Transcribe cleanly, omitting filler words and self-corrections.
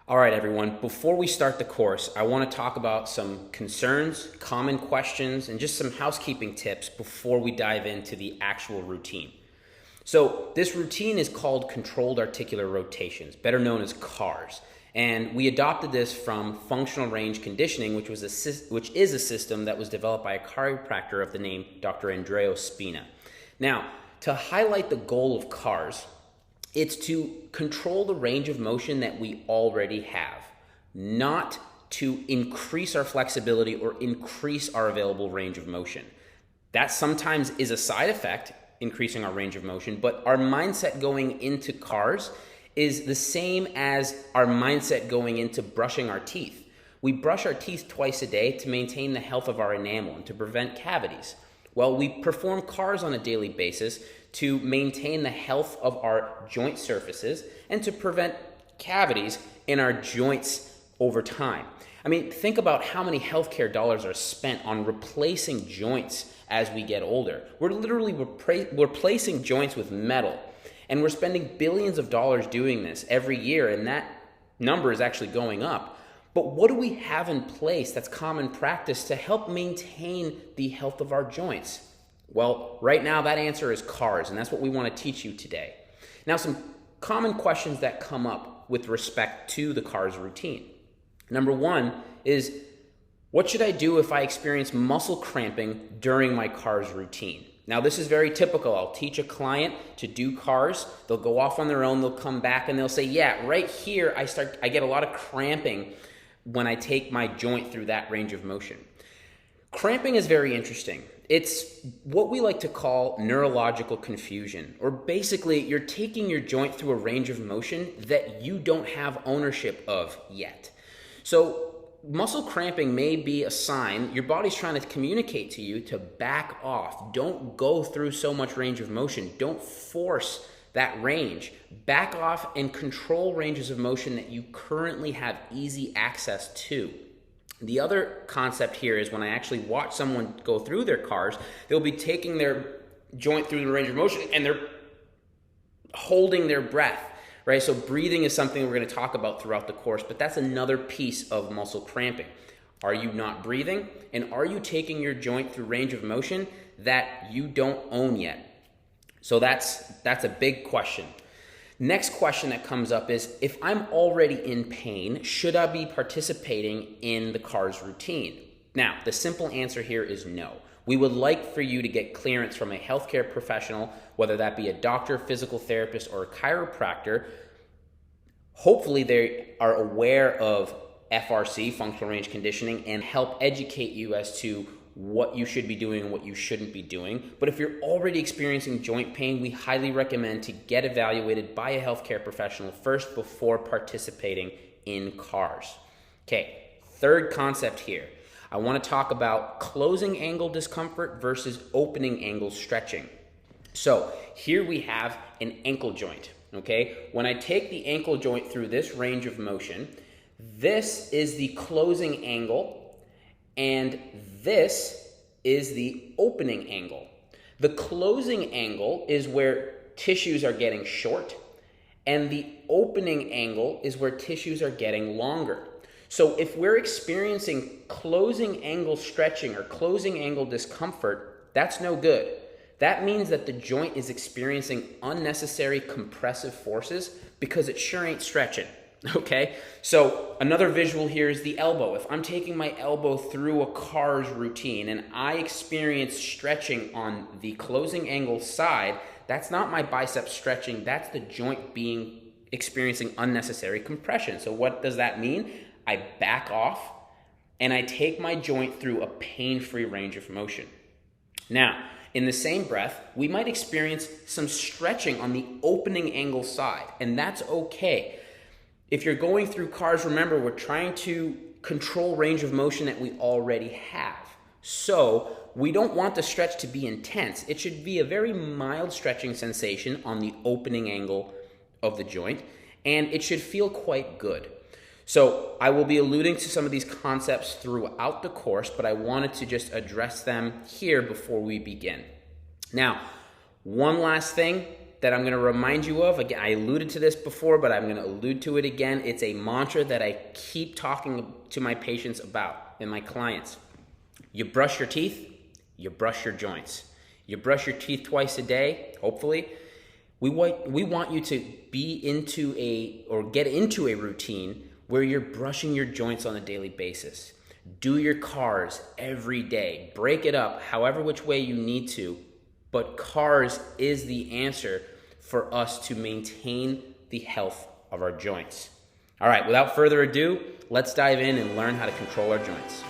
All right, everyone, before we start the course, I want to talk about some concerns, common questions, and just some housekeeping tips before we dive into the actual routine. So this routine is called controlled articular rotations, better known as CARS. And we adopted this from functional range conditioning, which is a system that was developed by a chiropractor of the name Dr. Andreo Spina. Now, to highlight the goal of CARS, it's to control the range of motion that we already have, not to increase our flexibility or increase our available range of motion. That sometimes is a side effect, increasing our range of motion, but our mindset going into CARS is the same as our mindset going into brushing our teeth. We brush our teeth twice a day to maintain the health of our enamel and to prevent cavities. Well, we perform CARS on a daily basis to maintain the health of our joint surfaces and to prevent cavities in our joints over time. I mean, think about how many healthcare dollars are spent on replacing joints as we get older. We're literally replacing joints with metal, and we're spending billions of dollars doing this every year, and that number is actually going up. But what do we have in place that's common practice to help maintain the health of our joints? Well, right now that answer is CARS, and that's what we want to teach you today. Now, some common questions that come up with respect to the CARS routine. Number one is, what should I do if I experience muscle cramping during my CARS routine? Now, this is very typical. I'll teach a client to do CARS. They'll go off on their own. They'll come back and they'll say, yeah, right here I get a lot of cramping when I take my joint through that range of motion. Cramping is very interesting. It's what we like to call neurological confusion, or basically you're taking your joint through a range of motion that you don't have ownership of yet. So muscle cramping may be a sign your body's trying to communicate to you to back off. Don't go through so much range of motion. Don't force that range. Back off and control ranges of motion that you currently have easy access to. The other concept here is when I actually watch someone go through their CARS, they'll be taking their joint through the range of motion and they're holding their breath, right? So breathing is something we're going to talk about throughout the course, but that's another piece of muscle cramping. Are you not breathing? And are you taking your joint through range of motion that you don't own yet? So that's a big question. Next question that comes up is, if I'm already in pain, should I be participating in the CARS routine? Now, the simple answer here is no. We would like for you to get clearance from a healthcare professional, whether that be a doctor, physical therapist, or a chiropractor. Hopefully they are aware of FRC, functional range conditioning, and help educate you as to what you should be doing and what you shouldn't be doing. But if you're already experiencing joint pain, we highly recommend to get evaluated by a healthcare professional first before participating in CARS. Okay, third concept here. I want to talk about closing angle discomfort versus opening angle stretching. So here we have an ankle joint, okay? When I take the ankle joint through this range of motion, this is the closing angle, and this is the opening angle. The closing angle is where tissues are getting short, and the opening angle is where tissues are getting longer. So if we're experiencing closing angle stretching or closing angle discomfort, that's no good. That means that the joint is experiencing unnecessary compressive forces because it sure ain't stretching. Okay, so another visual here is the elbow. If I'm taking my elbow through a CARS routine and I experience stretching on the closing angle side, that's not my bicep stretching, that's the joint experiencing unnecessary compression. So what does that mean? I back off and I take my joint through a pain-free range of motion. Now, in the same breath, we might experience some stretching on the opening angle side, and that's okay. If you're going through CARS, remember, we're trying to control range of motion that we already have. So we don't want the stretch to be intense. It should be a very mild stretching sensation on the opening angle of the joint, and it should feel quite good. So I will be alluding to some of these concepts throughout the course, but I wanted to just address them here before we begin. Now, one last thing. that I'm going to remind you of. Again, I alluded to this before, but I'm going to allude to it again. It's a mantra that I keep talking to my patients about and my clients. You brush your teeth, you brush your joints. You brush your teeth twice a day, hopefully. We want you to get into a routine where you're brushing your joints on a daily basis. Do your cars every day. Break it up however which way you need to, but cars is the answer for us to maintain the health of our joints. All right, without further ado, let's dive in and learn how to control our joints.